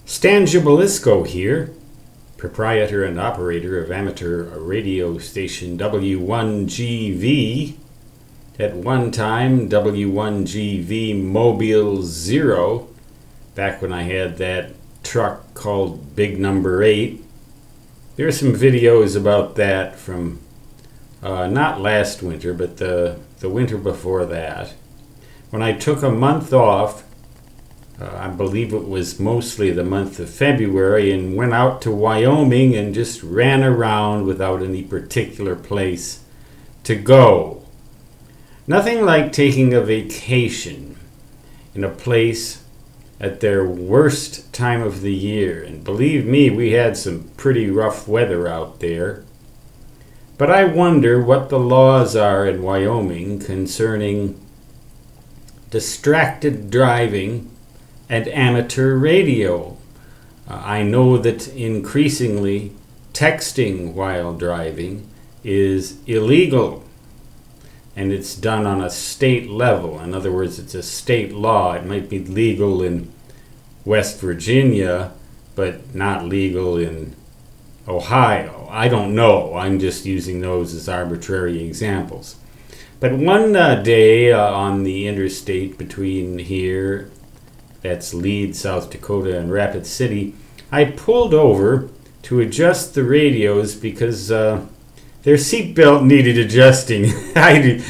Stan Gibilisco here, proprietor and operator of amateur radio station W1GV, at one time W1GV Mobile Zero, back when I had that truck called Big Number 8. There are some videos about that from not last winter, but the winter before that, when I took a month off. I believe it was mostly the month of February, and went out to Wyoming and just ran around without any particular place to go. Nothing like taking a vacation in a place at their worst time of the year. And believe me, we had some pretty rough weather out there. But I wonder what the laws are in Wyoming concerning distracted driving and amateur radio. I know that increasingly texting while driving is illegal, and it's done on a state level. In other words, it's a state law. It might be legal in West Virginia, but not legal in Ohio. I don't know. I'm just using those as arbitrary examples. But one day on the interstate between here, that's Leeds, South Dakota, and Rapid City, I pulled over to adjust the radios because their seatbelt needed adjusting. I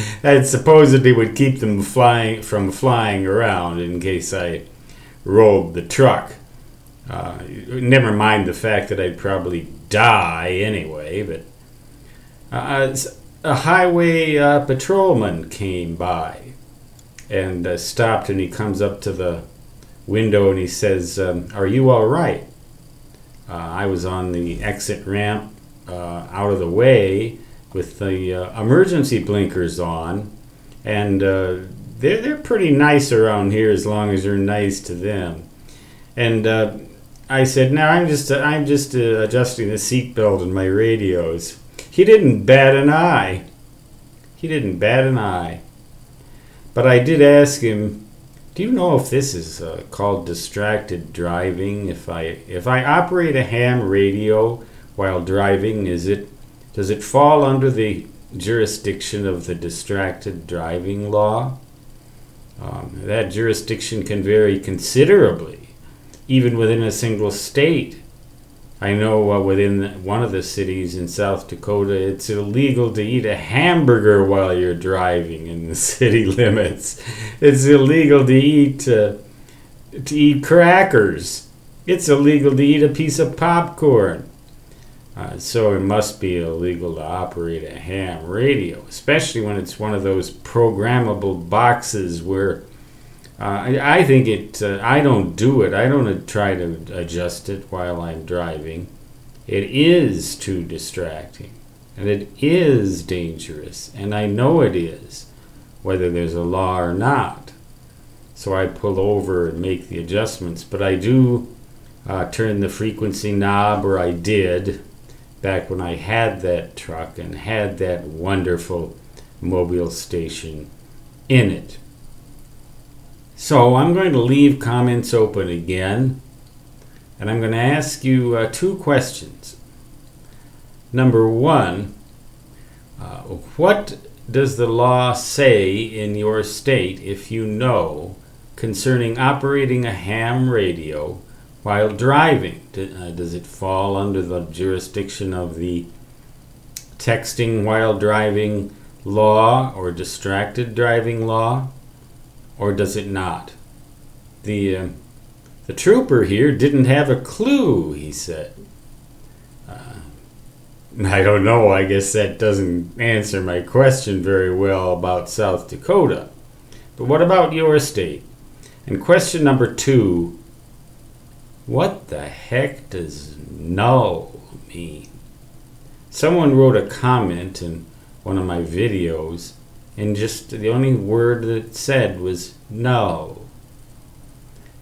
supposedly would keep them from flying around in case I rolled the truck. Never mind the fact that I'd probably die anyway, but a highway patrolman came by and stopped, and he comes up to the window and he says, "Are you all right?" I was on the exit ramp out of the way with the emergency blinkers on, and they're pretty nice around here as long as you're nice to them. And I said, "No, I'm just adjusting the seatbelt in my radios." He didn't bat an eye. But I did ask him, "Do you know if this is called distracted driving? If I operate a ham radio while driving, does it fall under the jurisdiction of the distracted driving law?" That jurisdiction can vary considerably, even within a single state. I know within one of the cities in South Dakota, it's illegal to eat a hamburger while you're driving in the city limits. It's illegal to eat crackers. It's illegal to eat a piece of popcorn. So it must be illegal to operate a ham radio, especially when it's one of those programmable boxes where I think I don't do it. I don't try to adjust it while I'm driving. It is too distracting, and it is dangerous, and I know it is, whether there's a law or not. So I pull over and make the adjustments, but I do turn the frequency knob, or I did, back when I had that truck and had that wonderful mobile station in it. So I'm going to leave comments open again, and I'm going to ask you two questions. Number one, what does the law say in your state, if you know, concerning operating a ham radio while driving? Does it fall under the jurisdiction of the texting while driving law or distracted driving law? Or does it not? The trooper here didn't have a clue, he said. I don't know. I guess that doesn't answer my question very well about South Dakota. But what about your state? And question number two, what the heck does null mean? Someone wrote a comment in one of my videos, and just the only word that it said was null.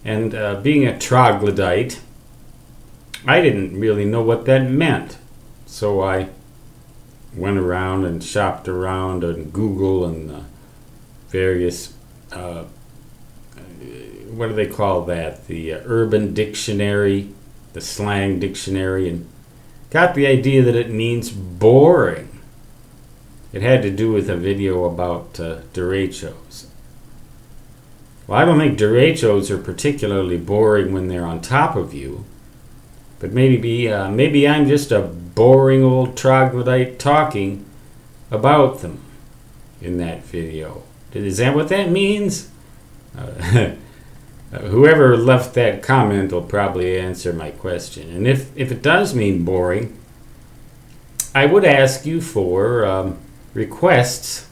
And being a troglodyte, I didn't really know what that meant. So I went around and shopped around on Google and various what do they call that? The Urban Dictionary, the Slang Dictionary, and got the idea that it means boring. It had to do with a video about derechos. Well, I don't think derechos are particularly boring when they're on top of you, but maybe I'm just a boring old troglodyte talking about them in that video. Is that what that means? Whoever left that comment will probably answer my question. And if it does mean boring, I would ask you for requests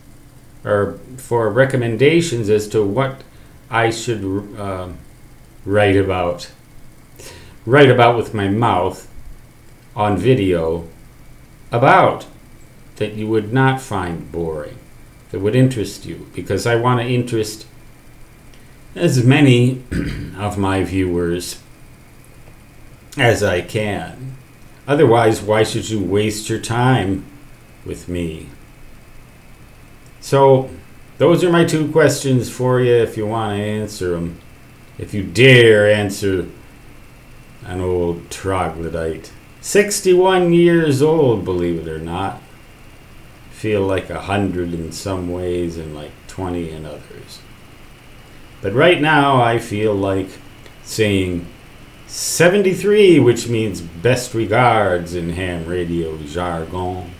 or for recommendations as to what I should write about with my mouth on video about that you would not find boring, that would interest you, because I want to interest as many of my viewers as I can. Otherwise, why should you waste your time with me? So, those are my 2 questions for you if you want to answer them. If you dare answer an old troglodyte. 61 years old, believe it or not. Feel like 100 in some ways and like 20 in others. But right now I feel like saying 73, which means best regards in ham radio jargon,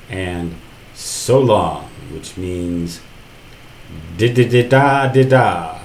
and so long, which means da-da-da-da-da-da.